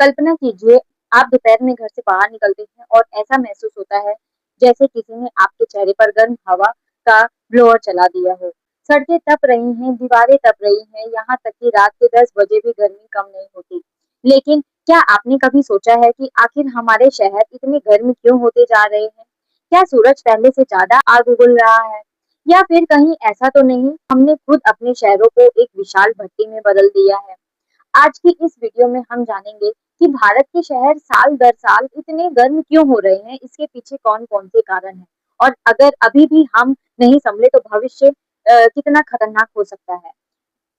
कल्पना कीजिए, आप दोपहर में घर से बाहर निकलते हैं और ऐसा महसूस होता है जैसे किसी ने आपके चेहरे पर गर्म हवा का ब्लोअर चला दिया हो। सड़कें तप रही हैं, दीवारें तप रही हैं, यहाँ तक कि रात के 10 बजे भी गर्मी कम नहीं होती। लेकिन क्या आपने कभी सोचा है कि आखिर हमारे शहर इतने गर्म क्यों होते जा रहे हैं? क्या सूरज पहले से ज़्यादा आग उगल रहा है? या फिर कहीं ऐसा तो नहीं, हमने खुद अपने शहरों को एक विशाल भट्टी में बदल दिया है? आज की इस वीडियो में हम जानेंगे कि भारत के शहर साल दर साल इतने गर्म क्यों हो रहे हैं, इसके पीछे कौन-कौन से कारण हैं और अगर अभी भी हम नहीं संभले तो भविष्य कितना खतरनाक हो सकता है।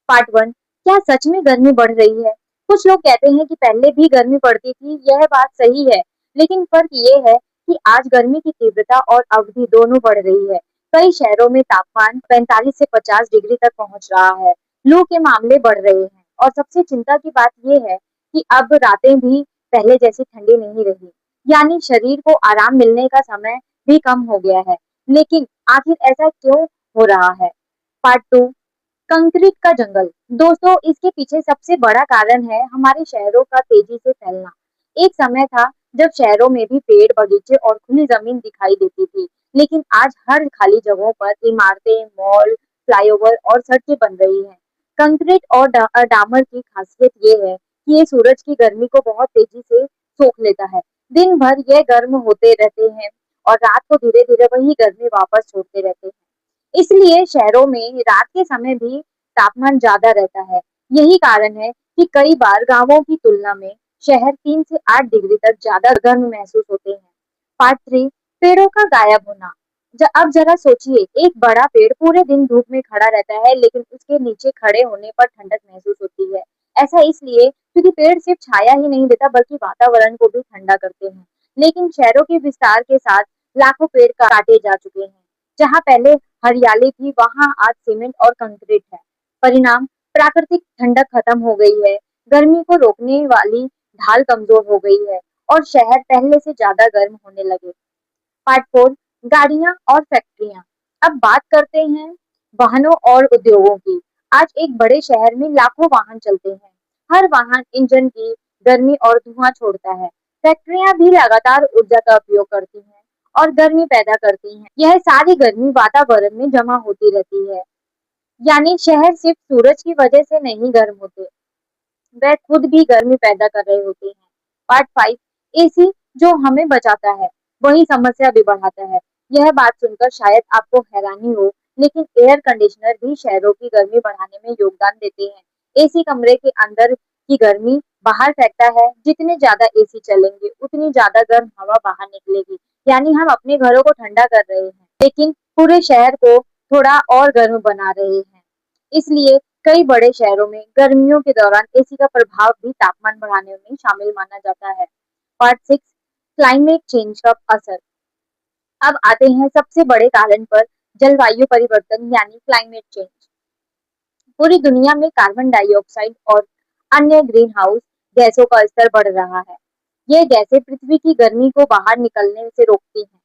पार्ट 1, क्या सच में गर्मी बढ़ रही है? कुछ लोग कहते हैं कि पहले भी गर्मी पड़ती थी, यह बात सही है, लेकिन फर्क ये है कि आज गर्मी की तीव्रता और अवधि दोनों बढ़ रही है। कई शहरों में तापमान 45 से 50 डिग्री तक पहुंच रहा है। लू के मामले बढ़ रहे हैं और सबसे चिंता की बात ये है कि अब रातें भी पहले जैसी ठंडी नहीं रही। यानी शरीर को आराम मिलने का समय भी कम हो गया है। लेकिन आखिर ऐसा क्यों हो रहा है? पार्ट 2, कंक्रीट का जंगल। दोस्तों, इसके पीछे सबसे बड़ा कारण है हमारे शहरों का तेजी से फैलना। एक समय था जब शहरों में भी पेड़, बगीचे और खुली जमीन दिखाई देती थी, लेकिन आज हर खाली जगहों पर इमारतें, मॉल, फ्लाईओवर और सड़कें बन रही हैं। कंक्रीट और डामर की खासियत ये है कि ये सूरज की गर्मी को बहुत तेजी से सोख लेता है। दिन भर ये गर्म होते रहते हैं और रात को धीरे-धीरे वही गर्मी वापस छोड़ते रहते हैं। इसलिए शहरों में रात के समय भी तापमान ज़्यादा रहता है। यही कारण है कि कई बार गाँवों की तुलना में शहर 3 से 8 डिग्री तक ज़्यादा गर्म महसूस होते हैं। पार्ट 3, पेड़ों का गायब होना। अब ज़रा सोचिए, एक बड़ा पेड़ पूरे दिन धूप में खड़ा रहता है, लेकिन उसके नीचे खड़े होने पर ठंडक महसूस होती है। ऐसा इसलिए क्योंकि पेड़ सिर्फ छाया ही नहीं देता बल्कि वातावरण को भी ठंडा करते हैं। लेकिन शहरों के विस्तार के साथ लाखों पेड़ काटे जा चुके हैं। जहाँ पहले हरियाली थी, वहाँ आज सीमेंट और कंक्रीट है। परिणाम, प्राकृतिक ठंडक खत्म हो गई है, गर्मी को रोकने वाली ढाल कमजोर हो गई है और शहर पहले से ज्यादा गर्म होने लगे। पार्ट 4, गाड़ियां और फैक्ट्रियां। अब बात करते हैं वाहनों और उद्योगों की। आज एक बड़े शहर में लाखों वाहन चलते हैं। हर वाहन इंजन की गर्मी और धुआं छोड़ता है। फैक्ट्रियां भी लगातार ऊर्जा का उपयोग करती हैं और गर्मी पैदा करती हैं। यह सारी गर्मी वातावरण में जमा होती रहती है। यानी शहर सिर्फ सूरज की वजह से नहीं गर्म होते, वह खुद भी गर्मी पैदा कर रहे होते हैं। पार्ट 5, एसी जो हमें बचाता है, वही समस्या भी बढ़ाता है। यह बात सुनकर शायद आपको हैरानी हो, लेकिन एयर कंडीशनर भी शहरों की गर्मी बढ़ाने में योगदान देते हैं। एसी कमरे के अंदर की गर्मी बाहर फेंकता है। जितने ज्यादा एसी चलेंगे, उतनी ज्यादा गर्म हवा बाहर निकलेगी। यानी हम अपने घरों को ठंडा कर रहे हैं, लेकिन पूरे शहर को थोड़ा और गर्म बना रहे हैं। इसलिए कई बड़े शहरों में गर्मियों के दौरान एसी का प्रभाव भी तापमान बढ़ाने में शामिल माना जाता है। पार्ट 6, क्लाइमेट चेंज का असर। अब आते हैं सबसे बड़े कारण पर, जलवायु परिवर्तन यानी क्लाइमेट चेंज। पूरी दुनिया में कार्बन डाइऑक्साइड और अन्य ग्रीन हाउस गैसों का स्तर बढ़ रहा है। ये गैसें पृथ्वी की गर्मी को बाहर निकलने से रोकती हैं,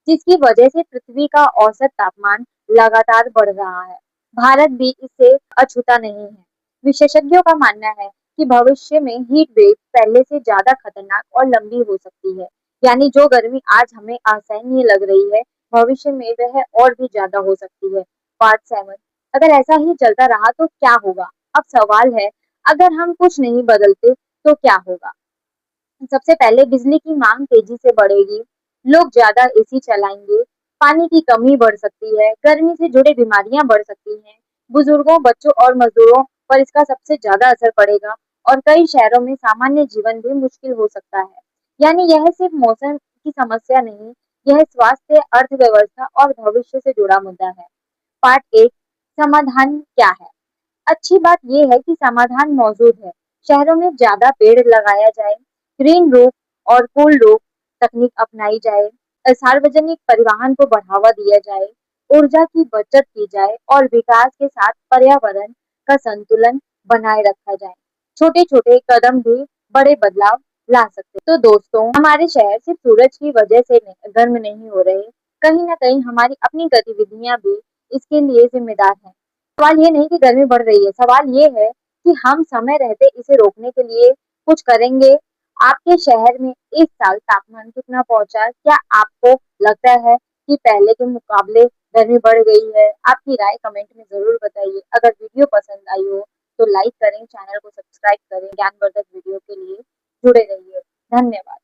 जिसकी वजह से पृथ्वी का औसत तापमान लगातार बढ़ रहा है। भारत भी इससे अछूता नहीं है। विशेषज्ञों का मानना है कि भविष्य में हीट वेव पहले से ज्यादा खतरनाक और लंबी हो सकती है। यानी जो गर्मी आज हमें असहनीय लग रही है, भविष्य में वह और भी ज्यादा हो सकती है। पार्ट 7, अगर ऐसा ही चलता रहा तो क्या होगा? अब सवाल है, अगर हम कुछ नहीं बदलते तो क्या होगा? सबसे पहले बिजली की मांग तेजी से बढ़ेगी, लोग ज्यादा एसी चलाएंगे, पानी की कमी बढ़ सकती है, गर्मी से जुड़े बीमारियां बढ़ सकती हैं, बुजुर्गों, बच्चों और मजदूरों पर इसका सबसे ज्यादा असर पड़ेगा और कई शहरों में सामान्य जीवन भी मुश्किल हो सकता है। यानी यह सिर्फ मौसम की समस्या नहीं, यह स्वास्थ्य, अर्थव्यवस्था और भविष्य से जुड़ा मुद्दा है। पार्ट 1, समाधान क्या है? अच्छी बात ये है कि समाधान मौजूद है। शहरों में ज्यादा पेड़ लगाया जाए, ग्रीन रूफ और कूल रूफ तकनीक अपनाई जाए, सार्वजनिक परिवहन को बढ़ावा दिया जाए, ऊर्जा की बचत की जाए और विकास के साथ पर्यावरण का संतुलन बनाए रखा जाए। छोटे-छोटे कदम भी बड़े बदलाव ला सकते हैं। तो दोस्तों, हमारे शहर सिर्फ सूरज की वजह से गर्म नहीं हो रहे, कहीं ना कहीं हमारी अपनी गतिविधियां भी इसके लिए जिम्मेदार हैं। सवाल ये नहीं कि गर्मी बढ़ रही है, सवाल ये है कि हम समय रहते इसे रोकने के लिए कुछ करेंगे आपके शहर में इस साल तापमान कितना पहुंचा? क्या आपको लगता है कि पहले के मुकाबले गर्मी बढ़ गई है? आपकी राय कमेंट में ज़रूर बताइए। अगर वीडियो पसंद आई हो तो लाइक करें, चैनल को सब्सक्राइब करें। ज्ञानवर्धक वीडियो के लिए जुड़े रहिए। धन्यवाद।